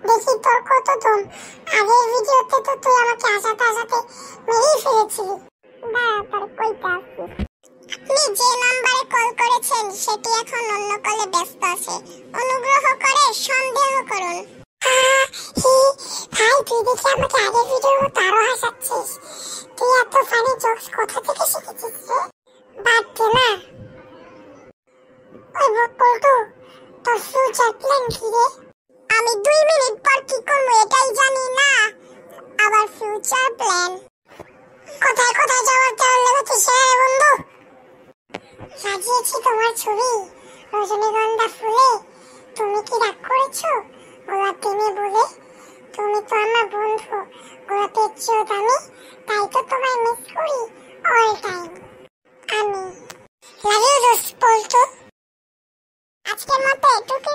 দেখি তোর কত দম। আগের ভিডিওতে তো তুই আমাকে আসাতে আসাতে মেরেই ফেলেছিলি। দাঁড়া তোর কইতে আসছি। আপনি যে নাম্বারে কল করেছেন সেটি এখন অন্য কলে ব্যস্ত আছে, অনুগ্রহ করে সন্দেহ করুন। ভাই তুই দেখি আমাকে আগের ভিডিও তারও হাসাচ্ছিস। তুই এত ফানি জোকস কোথা থেকে শিখেছিস রে? বাদ দে না। ওই বকলটু, তোর ফিউচার প্ল্যান কি রে? আমি 2 মিনিট পর কি করব এটাই জানি না, আবার ফিউচার প্ল্যান। কোথায় কোথায় যাওয়ার প্ল্যান লেগেছিস রে বন্ধু? সাজিয়েছি তোমার ছবি রজনীগন্ধা ফুলে। তুমি কি রাগ করেছো গোলাপ প্রেমে বলে? তুমি তো আমার বন্ধু, গোলাপের চেয়েও দামি, তাই তো তোমায় মিস করি অল টাইম। আমি লাভ ইউ দোস্ত বলতো। আজকের মতো এটুকুই।